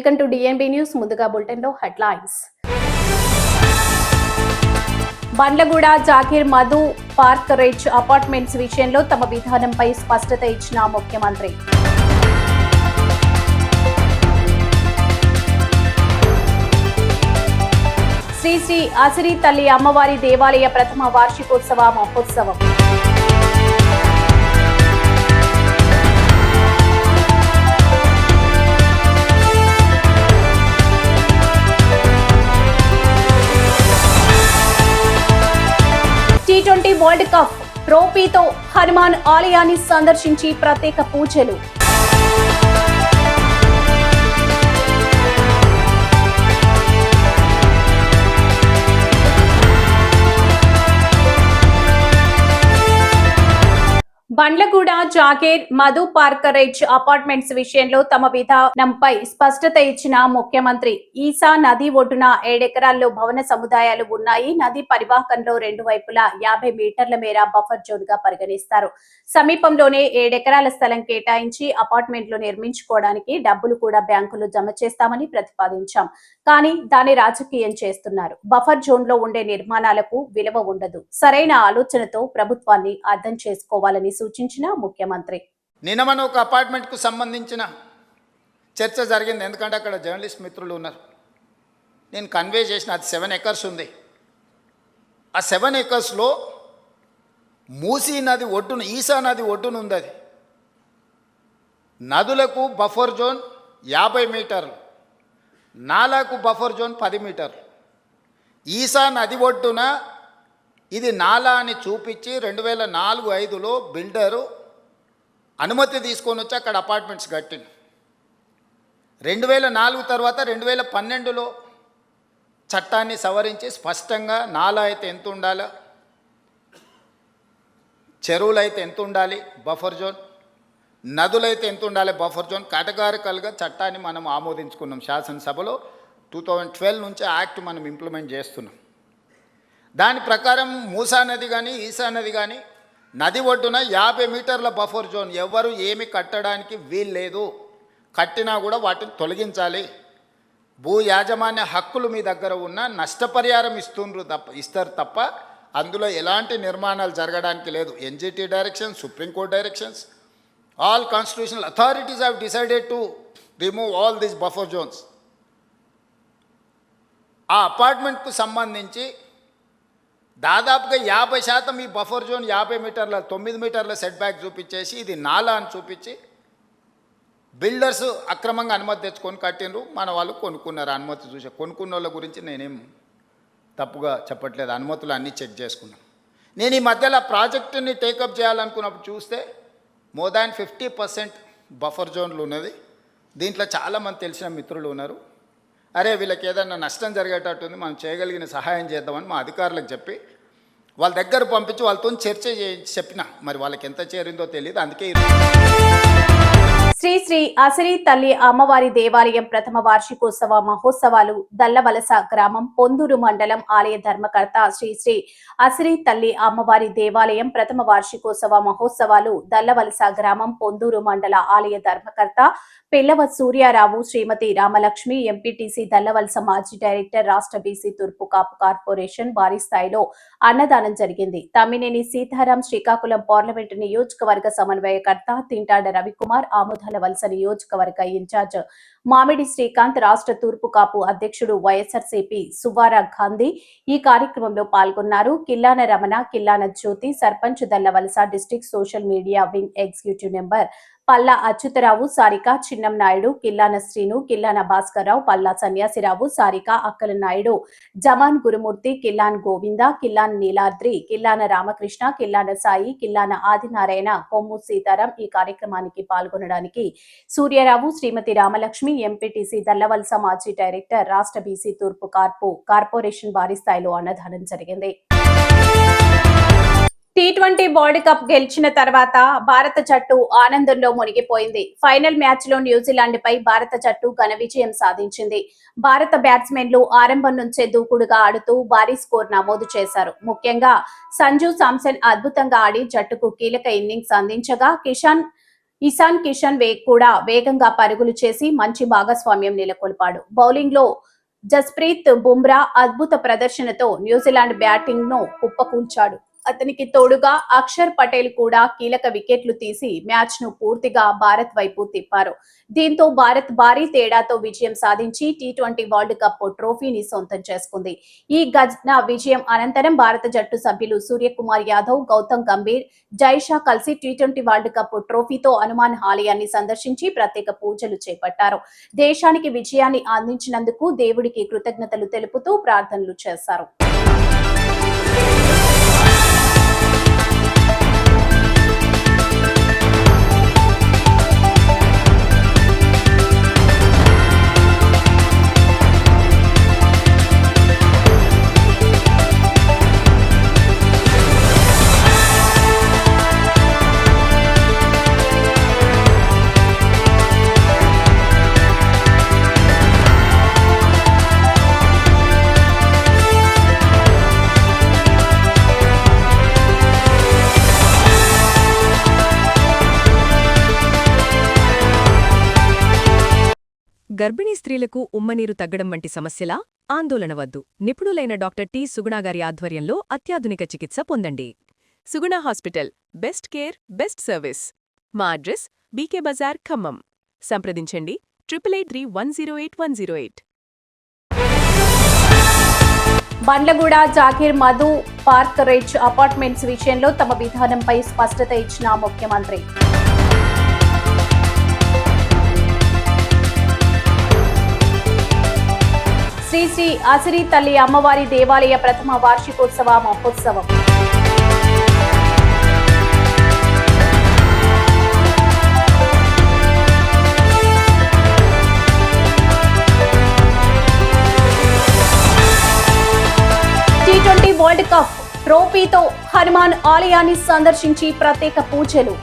Welcome to DNB news. ముందుగా bulletin లో headlines. Bandlaguda Jagir Madhu park rich apartments విషయంలో తమ విధానంపై స్పష్టత ఇచ్చిన ముఖ్యమంత్రి. శ్రీ శ్రీ అసిరి తల్లి అమ్మవారి దేవాలయ ప్రథమ వార్షికోత్సవ మహోత్సవం. T20 వరల్డ్ కప్ ట్రోఫీతో హనుమాన్ ఆలయాన్ని సందర్శించి ప్రత్యేక పూజలు. Bandlaguda Jagir Madhu park rich apartments విషయంలో తమ విధానంపై స్పష్టత ఇచ్చిన ముఖ్యమంత్రి. ఈసా నది ఒడ్డున 7 ఎకరాల్లో భవన సముదాయాలు ఉన్నాయి. నది పరివాహకంలో 2 వైపులా 50 మీటర్ల మేర బఫర్ జోన్ గా పరిగణిస్తారు. సమీపంలోనే 7 ఎకరాల స్థలం కేటాయించి అపార్ట్మెంట్లు నిర్మించుకోవడానికి డబ్బులు కూడా బ్యాంకులు జమ చేస్తామని ప్రతిపాదించాం. కానీ దాని రాజకీయం చేస్తున్నారు. బఫర్ జోన్ లో ఉండే నిర్మాణాలకు విలువ ఉండదు. సరైన ఆలోచనతో ప్రభుత్వాన్ని అర్థం చేసుకోవాలని సూచించిన ముఖ్యమంత్రి. నిన్న మన ఒక అపార్ట్మెంట్ కు సంబంధించిన చర్చ జరిగింది. ఎందుకంటే అక్కడ జర్నలిస్ట్ మిత్రులు ఉన్నారు. నేను కన్వే చేసిన అది 7 ఎకర్స్ ఉంది. ఆ 7 ఎకర్స్లో మూసీ నది ఒడ్డున ఈసా నది ఒడ్డున ఉంది. అది నదులకు బఫర్ జోన్ 50 మీటర్లు, నాలాకు బఫర్ జోన్ 10 మీటర్లు. ఈసా నది ఒడ్డున ఇది నాలా అని చూపించి 2004-05లో బిల్డరు అనుమతి తీసుకొని వచ్చి అక్కడ అపార్ట్మెంట్స్ కట్టింది. 2004 తర్వాత 2012లో చట్టాన్ని సవరించి స్పష్టంగా నాలా అయితే ఎంత ఉండాలి, చెరువులు అయితే ఎంత ఉండాలి బఫర్ జోన్, నదులైతే ఎంత ఉండాలి బఫర్ జోన్, కేటగారికల్గా చట్టాన్ని మనం ఆమోదించుకున్నాం. శాసనసభలో 2012 నుంచి యాక్ట్ మనం ఇంప్లిమెంట్ చేస్తున్నాం. దాని ప్రకారం మూసా నది కానీ ఈసా నది కానీ నది ఒడ్డున 50 మీటర్ల బఫర్ జోన్, ఎవరు ఏమి కట్టడానికి వీలు లేదు. కట్టినా కూడా వాటిని తొలగించాలి. భూ యాజమాన్య హక్కులు మీ దగ్గర ఉన్న నష్టపరిహారం ఇస్తారు తప్ప అందులో ఎలాంటి నిర్మాణాలు జరగడానికి లేదు. NGT direction, supreme court directions, all constitutional authorities have decided to remove all these buffer zones. ఆ అపార్ట్మెంట్కు సంబంధించి దాదాపుగా 50% ఈ బఫర్ జోన్ 50 మీటర్ల 9 మీటర్ల సెట్ బ్యాక్ చూపించేసి ఇది నాలా అని చూపించి బిల్డర్స్ అక్రమంగా అనుమతి తెచ్చుకొని కట్టినరు. మన వాళ్ళు కొనుక్కున్నారు. అనుమతి చూసే కొనుక్కున్న వాళ్ళ గురించి నేనేం తప్పుగా చెప్పట్లేదు. అనుమతులు అన్నీ చెక్ చేసుకున్నాను. నేను ఈ మధ్యలో ప్రాజెక్టుని టేకప్ చేయాలనుకున్నప్పుడు చూస్తే మోర్ దాన్ 50% బఫర్ జోన్లు ఉన్నది. దీంట్లో చాలామంది తెలిసిన మిత్రులు ఉన్నారు. అరే వీళ్ళకి ఏదన్నా నష్టం జరిగేటట్టుంది, మనం చేయగలిగిన సహాయం చేద్దామని మా అధికారులకు చెప్పి వాళ్ళ దగ్గర పంపించి వాళ్ళతో చర్చ చెప్పిన. మరి వాళ్ళకి ఎంత చేరిందో తెలియదు. అందుకే శ్రీ శ్రీ అసిరి తల్లి అమ్మవారి దేవాలయం ప్రథమ వార్షికోత్సవ మహోత్సవాలు దల్లవలస గ్రామం పొందూరు మండలం ఆలయ ధర్మకర్త శ్రీ శ్రీ అసిరి తల్లి అమ్మవారి దేవాలయం ప్రథమ వార్షికోత్సవ మహోత్సవాలు దల్లవలస గ్రామం పొందూరు మండల ఆలయ ధర్మకర్త పిల్లవ సూర్యారావు, శ్రీమతి రామలక్ష్మి, ఎంపీటీసీ దల్లవలస మాజీ డైరెక్టర్, రాష్ట్ర బీసీ తూర్పు కాపు కార్పొరేషన్ భారీ స్థాయిలో అన్నదానం జరిగింది. తమ్మినేని సీతారాం శ్రీకాకుళం పార్లమెంటు నియోజకవర్గ సమన్వయకర్త, తింటాడ రవికుమార్ ఆముదాల వలస నియోజకవర్గ ఇన్ఛార్జ్ మామిడి శ్రీకాంత్, రాష్ట్ర తూర్పు కాపు అధ్యక్షుడు వైఎస్ఆర్సీపీ సువారా గాంధీ ఈ కార్యక్రమంలో పాల్గొన్నారు. Killana Ramana, Killana Jyothi, sarpanch Dallavalasa district social media wing executive member Palla Achyutharao, Sarika, Chinnam Naidu, Killana Srinu, Killana Bhaskararao, Palla Sanyasirao, Sarika, Akkala Naidu, Zaman గురుమూర్తి, కిల్లాన్ గోవింద, కిల్లాన్ నీలాద్రి, కిల్లాన రామకృష్ణ, కిల్లాన సాయి, కిల్లాన ఆదినారాయణ, కొమ్ము సీతారాం ఈ కార్యక్రమానికి పాల్గొనడానికి సూర్యారావు, శ్రీమతి రామలక్ష్మి, ఎంపీటీసీ దల్లవలస మాజీ డైరెక్టర్, రాష్ట్ర బీసీ తూర్పు కార్పొరేషన్ భారీ స్థాయిలో అన్నదానం జరిగింది. T20 వరల్డ్ కప్ గెలిచిన తర్వాత భారత జట్టు ఆనందంలో మునిగిపోయింది. ఫైనల్ మ్యాచ్ లో న్యూజిలాండ్ పై భారత జట్టు ఘన విజయం సాధించింది. భారత బ్యాట్స్మెన్లు ఆరంభం నుంచే దూకుడుగా ఆడుతూ భారీ స్కోర్ నమోదు చేశారు. ముఖ్యంగా సంజు సామ్సన్ అద్భుతంగా ఆడి జట్టుకు కీలక ఇన్నింగ్స్ అందించగా కిషాన్ ఇషాన్ కిషన్ కూడా వేగంగా పరుగులు చేసి మంచి భాగస్వామ్యం నెలకొల్పాడు. బౌలింగ్ లో జస్ప్రీత్ బుమ్రా అద్భుత ప్రదర్శనతో న్యూజిలాండ్ బ్యాటింగ్ ను కుప్పకూల్చాడు. అతనికి తోడుగా అక్షర్ పటేల్ కూడా కీలక వికెట్లు తీసి మ్యాచ్ ను పూర్తిగా భారత్ వైపు తిప్పారు. దీంతో భారత్ భారీ తేడాతో విజయం సాధించి టీ20 వరల్డ్ కప్ ట్రోఫీని సొంతం చేసుకుంది. ఈ గజన విజయం అనంతరం భారత జట్టు సభ్యులు సూర్యకుమార్ యాదవ్, గౌతమ్ గంభీర్, జైషా కలిసి టీ20 వరల్డ్ కప్ ట్రోఫీతో హనుమాన్ ఆలయాన్ని సందర్శించి ప్రత్యేక పూజలు చేపట్టారు. దేశానికి విజయాన్ని అందించినందుకు దేవుడికి కృతజ్ఞతలు తెలుపుతూ ప్రార్థనలు చేశారు. గర్భిణీ స్త్రీలకు ఉమ్మనీరు తగ్గడం వంటి సమస్యలా? ఆందోళన వద్దు. నిపుణులైన డాక్టర్ టి. సుగుణాగారి ఆధ్వర్యంలో అత్యాధునిక చికిత్స పొందండి. Suguna hospital, best care, best service. మా అడ్రస్ బీకే బజార్, ఖమ్మం. సంప్రదించండి 8831081108. Bandlaguda Jagir Madhu park rich apartments విషయంలో తమ విధానంపై స్పష్టత ఇచ్చిన ముఖ్యమంత్రి. శ్రీ శ్రీ అసిరి తల్లి అమ్మవారి దేవాలయ ప్రథమ వార్షికోత్సవ మహోత్సవం. టీ20 వరల్డ్ కప్ ట్రోఫీతో హనుమాన్ ఆలయాన్ని సందర్శించి ప్రత్యేక పూజలు.